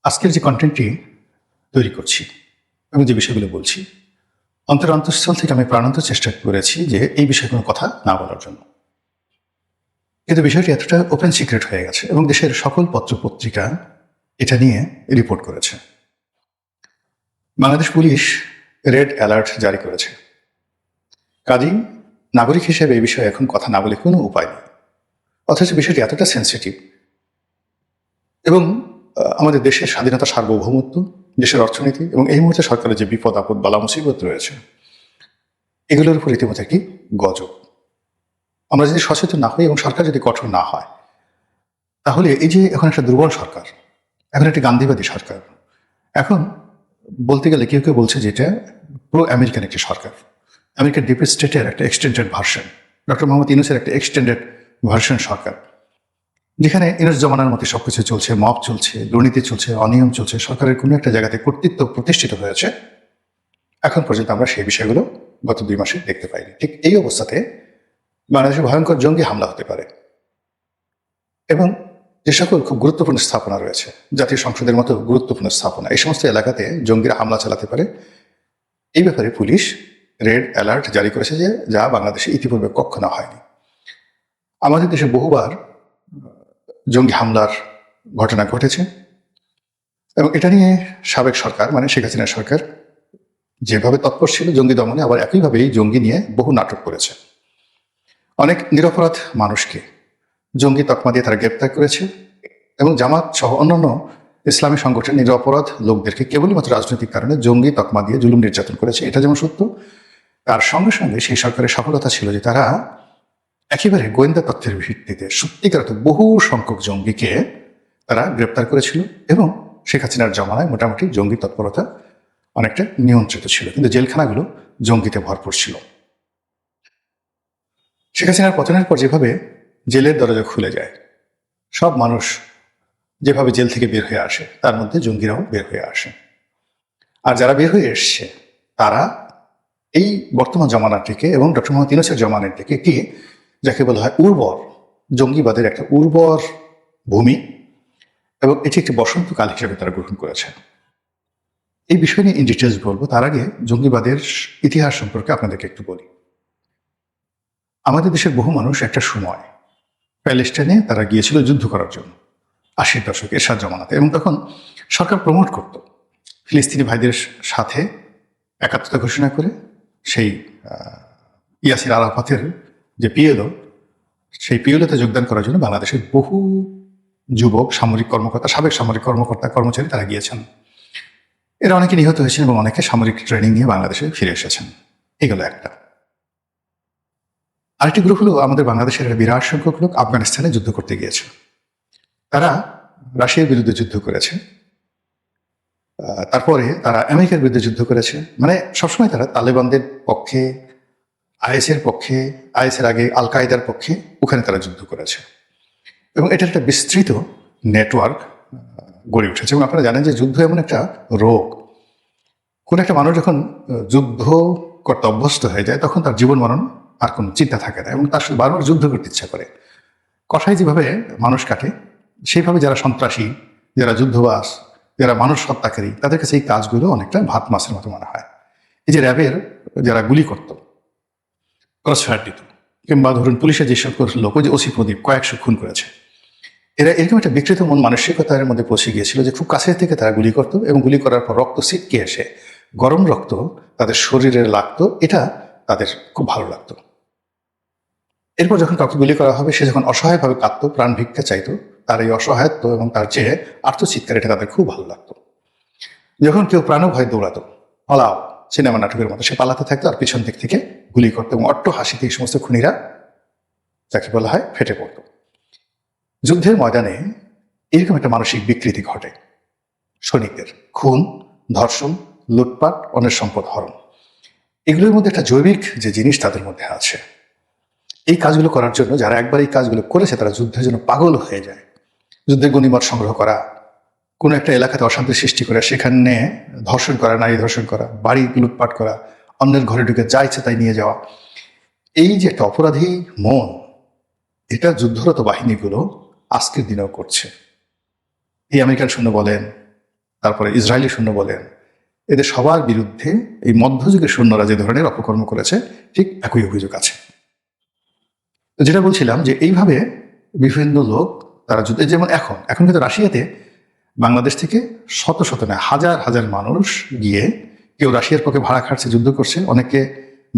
আজকের যে কন্টেন্টটি তৈরি করছি এবং যে বিষয়গুলো বলছি, অন্তঃস্থল থেকে আমি প্রাণান্ত চেষ্টা করেছি যে এই বিষয়ে কোনো কথা না বলার জন্য। কিন্তু বিষয়টি এতটা ওপেন সিক্রেট হয়ে গেছে এবং দেশের সকল পত্রপত্রিকা এটা নিয়ে রিপোর্ট করেছে। বাংলাদেশ পুলিশ রেড অ্যালার্ট জারি করেছে। কাজেই নাগরিক হিসেবে এই বিষয়ে এখন কথা না বলে কোনো উপায় নেই। অথচ বিষয়টি এতটা সেন্সিটিভ এবং আমাদের দেশের স্বাধীনতা, সার্বভৌমত্ব, দেশের অর্থনীতি এবং এই মুহূর্তে সরকারের যে বিপদ আপদ বালা মুসিবত রয়েছে, এগুলোর উপর রীতিমতো একটি গজব। আমরা যদি সচেতন না হই এবং সরকার যদি কঠোর না হয়, তাহলে এই যে এখন একটা দুর্বল সরকার, এখন একটি গান্ধীবাদী সরকার, এখন বলতে গেলে কেউ কেউ বলছে যে এটা প্রো আমেরিকান একটি সরকার, আমেরিকান ডিপ স্টেটের একটা এক্সটেন্ডেড ভার্সন, ডক্টর মোহাম্মদ ইউনূসের একটা এক্সটেন্ডেড ভার্সন সরকার, যেখানে ইউনূস জমানার মতো সবকিছু চলছে, মব চলছে, দুর্নীতি চলছে, অনিয়ম চলছে, সরকারের কোনো একটা জায়গাতে কর্তৃত্ব প্রতিষ্ঠিত হয়েছে। এখন পর্যন্ত আমরা সেই বিষয়গুলো গত 2 মাসে দেখতে পাইনি। ঠিক এই অবস্থাতে বাংলাদেশে ভয়ঙ্কর জঙ্গি হামলা হতে পারে এবং যে সকল খুব গুরুত্বপূর্ণ স্থাপনা রয়েছে, জাতীয় সংসদের মতো গুরুত্বপূর্ণ স্থাপনা, এই সমস্ত এলাকাতে জঙ্গিরা হামলা চালাতে পারে। এই ব্যাপারে পুলিশ রেড অ্যালার্ট জারি করেছে, যা বাংলাদেশে ইতিপূর্বে কখনো হয়নি। আমাদের দেশে বহুবার জঙ্গি হামলার ঘটনা ঘটেছে এবং এটা নিয়ে সাবেক সরকার মানে শেখ হাসিনা সরকার যেভাবে তৎপর ছিল জঙ্গি দমনে, আবার একইভাবে এই জঙ্গি নিয়ে বহু নাটক করেছে। অনেক নিরপরাধ মানুষকে জঙ্গি তকমা দিয়ে তারা গ্রেপ্তার করেছে এবং জামাত সহ অন্যান্য ইসলামী সংগঠনের নিরপরাধ লোকদেরকে কেবলমাত্র রাজনৈতিক কারণে জঙ্গি তকমা দিয়ে জুলুম নির্যাতন করেছে। এটা যেমন সত্য, তার সঙ্গে সঙ্গে সেই সরকারের সফলতা ছিল যে তারা একেবারে গোয়েন্দা তথ্যের ভিত্তিতে সত্যিকার বহু সংখ্যক জঙ্গিকে তারা গ্রেপ্তার করেছিল এবং শেখ হাসিনার জমানায় মোটামুটি জঙ্গি তৎপরতা অনেকটা নিয়ন্ত্রিত ছিল, কিন্তু জেলখানাগুলো জঙ্গিতে ভরপুর ছিল। শেখ হাসিনার পতনের পর যেভাবে জেলের দরজা খুলে যায়, সব মানুষ যেভাবে জেল থেকে বের হয়ে আসে, তার মধ্যে জঙ্গিরাও বের হয়ে আসে। আর যারা বের হয়ে এসছে তারা এই বর্তমান জমানাটিকে এবং ডক্টর মোহাম্মদ ইউনূসের জমানাটিকে একটি যাকে বলা হয় উর্বর, জঙ্গিবাদের একটা উর্বর ভূমি এবং এটি একটি বসন্তকাল হিসেবে তারা গ্রহণ করেছে। এই বিষয় নিয়ে ইন ডিটেলস বলবো, তার আগে জঙ্গিবাদের ইতিহাস সম্পর্কে আপনাদেরকে একটু বলি। আমাদের দেশের বহু মানুষ একটা সময় প্যালেস্টাইনে তারা গিয়েছিল যুদ্ধ করার জন্য 80-র দশকে এরশাদ জমানাতে, এবং তখন সরকার প্রমোট করত ফিলিস্তিনি ভাইদের সাথে একাত্মতা ঘোষণা করে সেই ইয়াসির আরাফাতের যে পিএলও, সেই পিএলওতে যোগদান করার জন্য বাংলাদেশের বহু যুবক সামরিক কর্মকর্তা, সাবেক সামরিক কর্মকর্তা কর্মচারী তারা গিয়েছেন। এরা অনেকে নিহত হয়েছেন এবং অনেকে সামরিক ট্রেনিং নিয়ে বাংলাদেশে ফিরে এসেছেন। এগুলো একটা। আরেকটি গ্রুপ হলো আমাদের বাংলাদেশের একটা বিরাট সংখ্যক লোক আফগানিস্তানে যুদ্ধ করতে গিয়েছে। তারা রাশিয়ার বিরুদ্ধে যুদ্ধ করেছে, তারপরে তারা আমেরিকার বিরুদ্ধে যুদ্ধ করেছে। মানে সবসময় তারা তালেবানদের পক্ষে, আইএসের পক্ষে, আইএসের আগে আল কায়দার পক্ষে ওখানে তারা যুদ্ধ করেছে এবং এটার একটা বিস্তৃত নেটওয়ার্ক গড়ে উঠেছে। এবং আপনারা জানেন যে যুদ্ধ এমন একটা রোগ, কোন একটা মানুষ যখন যুদ্ধ করতে অভ্যস্ত হয়ে যায় তখন তার জীবন মরণ আর কোনো চিন্তা থাকে না এবং তার সাথে বারবার যুদ্ধ করতে ইচ্ছা করে। কষাই যেভাবে মানুষ কাটে, সেইভাবে যারা সন্ত্রাসী, যারা যুদ্ধবাস, যারা মানুষ হত্যাকারী, তাদের কাছে এই কাজগুলো অনেকটা ভাত মাছের মতো মনে হয়। এই যে র্যাবের যারা গুলি করত, ক্রসফায়ার দিত, কিংবা ধরুন পুলিশের যে সকল লোক, যে ওসি প্রদীপ কয়েকশো খুন করেছে, এরা এরকম একটা বিকৃত মন মানসিকতার মধ্যে পৌঁছে গিয়েছিল যে খুব কাছে থেকে তারা গুলি করত এবং গুলি করার পর রক্ত ছিটকে এসে গরম রক্ত তাদের শরীরে লাগতো, এটা তাদের খুব ভালো লাগতো। এরপর যখন কাউকে গুলি করা হবে, সে যখন অসহায়ভাবে কাঁদতো, প্রাণ ভিক্ষা চাইতো, তার এই অসহায়ত্ব এবং তার যে আর্তচিৎকার, এটা তাদের খুব ভালো লাগতো। যখন কেউ প্রাণভয় দৌড়াতো, পালাও, সিনেমা নাটকের মতো, সে পালাতে থাকতো আর পিছন দিক থেকে গুলি করতো এবং অট্ট হাসিতে এই সমস্ত খুনিরা, যাকে বলা হয়, ফেটে পড়তো। যুদ্ধের ময়দানে এরকম একটা মানসিক বিকৃতি ঘটে। সৈনিকদের খুন, ধর্ষণ, লুটপাট, অন্যের সম্পদ হরণ, এগুলোর মধ্যে একটা জৈবিক যে জিনিস তাদের মধ্যে আছে। এই কাজগুলো করার জন্য যারা একবার এই কাজগুলো করেছে তারা যুদ্ধের জন্য পাগল হয়ে যায়। যুদ্ধের গণিমত সংগ্রহ করা, কোনো একটা এলাকাতে অশান্তি সৃষ্টি করা, সেখানে ধর্ষণ করা, নারী ধর্ষণ করা, বাড়ি লুটপাট করা, অন্যের ঘরে ঢুকে যা ইচ্ছে তাই নিয়ে যাওয়া, এই যে একটা অপরাধী মন, এটা যুদ্ধরত বাহিনীগুলো আজকের দিনেও করছে। এই আমেরিকান সৈন্য বলেন, তারপরে ইসরায়েলি সৈন্য বলেন, এদের সবার বিরুদ্ধে এই মধ্যযুগের সৈন্যরা যে ধরনের অপকর্ম করেছে ঠিক একই অভিযোগ আছে। তো যেটা বলছিলাম যে এইভাবে বিভিন্ন লোক তারা যুদ্ধে, যেমন এখন কিন্তু রাশিয়াতে বাংলাদেশ থেকে শত শত নয় হাজার হাজার মানুষ গিয়ে কেউ রাশিয়ার পক্ষে ভাড়া খাটছে, যুদ্ধ করছে, অনেকে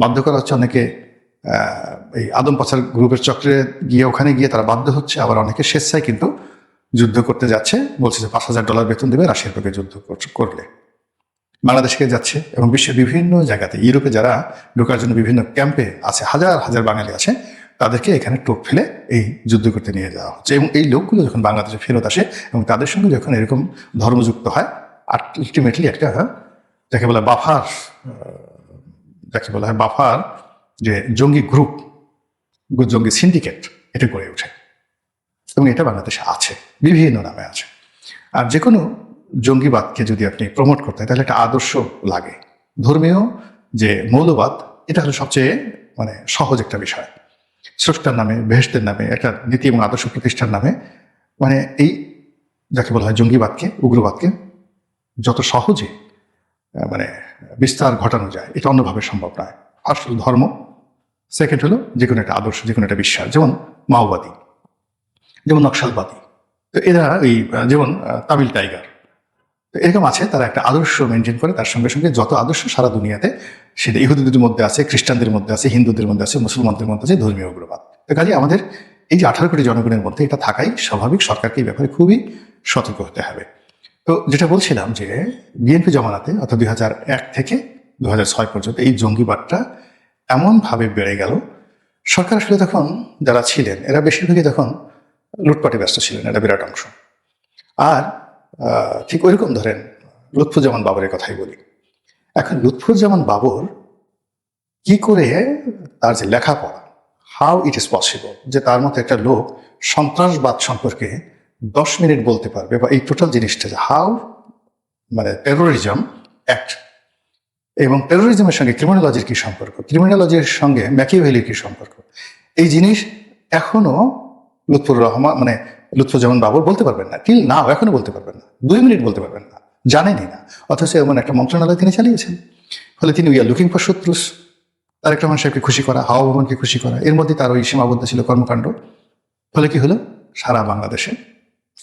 বাধ্য করা হচ্ছে, অনেকে এই আদম পাচার গ্রুপের চক্রে গিয়ে ওখানে গিয়ে তারা বাধ্য হচ্ছে, আবার অনেকে স্বেচ্ছায় কিন্তু যুদ্ধ করতে যাচ্ছে, বলছে যে $5,000 বেতন দেবে রাশিয়ার পক্ষে যুদ্ধ করলে। বাংলাদেশকে যাচ্ছে এবং বিশ্বের বিভিন্ন জায়গাতে, ইউরোপে যারা ঢোকার জন্য বিভিন্ন ক্যাম্পে আছে, হাজার হাজার বাঙালি আছে, তাদেরকে এখানে টোপ ফেলে এই যুদ্ধ করতে নিয়ে যাওয়া হচ্ছে। এবং এই লোকগুলো যখন বাংলাদেশে ফেরত আসে এবং তাদের সঙ্গে যখন এরকম ধর্মযুক্ত হয়, আলটিমেটলি একটা যাকে বলা বাফার যে জঙ্গি গ্রুপ, জঙ্গি সিন্ডিকেট, এটা গড়ে ওঠে এবং এটা বাংলাদেশে আছে, বিভিন্ন নামে আছে। আর যে কোনো জঙ্গিবাদকে যদি আপনি প্রমোট করতে হয় তাহলে একটা আদর্শ লাগে। ধর্মীয় যে মৌলবাদ, এটা হলো সবচেয়ে সহজ একটা বিষয়। স্রষ্টার নামে, বেহেশতের নামে, একটা নীতি এবং আদর্শ প্রতিষ্ঠার নামে এই যাকে বলা হয় জঙ্গিবাদকে, উগ্রবাদকে যত সহজে বিস্তার ঘটানো যায়, এটা অন্যভাবে সম্ভব নয়। ফার্স্ট হলো ধর্ম, সেকেন্ড হলো যে কোনো একটা আদর্শ, যে কোনো একটা বিশ্বাস, যেমন মাওবাদী, যেমন নকশালবাদী, তো এরা যেমন তামিল টাইগার, তো এরকম আছে। তারা একটা আদর্শ মেনটেন করে, তার সঙ্গে সঙ্গে যত আদর্শ সারা দুনিয়াতে, সেটা ইহুদিদের মধ্যে আছে, খ্রিস্টানদের মধ্যে আছে, হিন্দুদের মধ্যে আছে, মুসলমানদের মধ্যে আছে ধর্মীয় উগ্রবাদ। তো কাজে আমাদের এই যে 18 কোটি জনগণের মধ্যে এটা থাকাই স্বাভাবিক। সরকারকে এই ব্যাপারে খুবই সতর্ক হতে হবে। তো যেটা বলছিলাম যে বিএনপি জমানাতে অর্থাৎ 2001 থেকে 2006 পর্যন্ত এই জঙ্গিবাদটা এমনভাবে বেড়ে গেল, সরকার আসলে তখন যারা ছিলেন এরা বেশিরভাগই তখন লুটপাটে ব্যস্ত ছিলেন, এটা বিরাট অংশ। আর ঠিক ওইরকম ধরেন লুৎফুজ্জামান বাবরের কথাই বলি। এখন লুৎফুজ্জামান বাবর কি করে তার যে লেখাপড়া, হাউ ইট ইজ পসিবল যে তার মতো একটা লোক সন্ত্রাসবাদ সম্পর্কে 10 মিনিট বলতে পারবে, বা এই টোটাল জিনিসটা যে হাউ টেরোরিজম অ্যাক্ট এবং টেরোরিজমের সঙ্গে ক্রিমিনোলজির কি সম্পর্ক, ক্রিমিনোলজির সঙ্গে ম্যাকিয়াভেলির কি সম্পর্ক, এই জিনিস এখনো লুৎফুজ্জামান বাবর বলতে পারবেন না, টিল নাও এখনো বলতে পারবেন না, 2 মিনিট বলতে পারবেন না, জানেনই না। অথচ এমন একটা মন্ত্রণালয় তিনি চালিয়েছেন। ফলে তিনি উই আর লুকিং ফর শত্রুস, তারেক রহমান সাহেবকে খুশি করা, হাওয়া ভবনকে খুশি করা, এর মধ্যে তার ওই সীমাবদ্ধ ছিল কর্মকাণ্ড। ফলে কি হলো, সারা বাংলাদেশে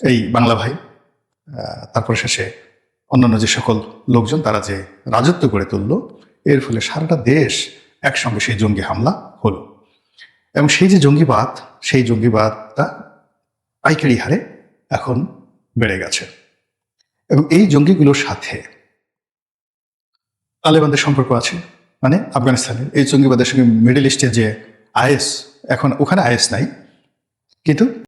এই বাংলা ভাই, তারপরে শেষে অন্যান্য যে সকল লোকজন তারা যে রাজত্ব গড়ে তুলল, এর ফলে সারাটা দেশ একসঙ্গে সেই জঙ্গি হামলা হলো। এবং সেই যে জঙ্গিবাদ, সেই জঙ্গিবাদটা পাইকারি হারে এখন বেড়ে গেছে। এবং এই জঙ্গিগুলোর সাথে তালেবানদের সম্পর্ক আছে, আফগানিস্তানের এই জঙ্গিবাদের সঙ্গে মিডল ইস্টের যে আইএস, এখন ওখানে আইএস নাই, কিন্তু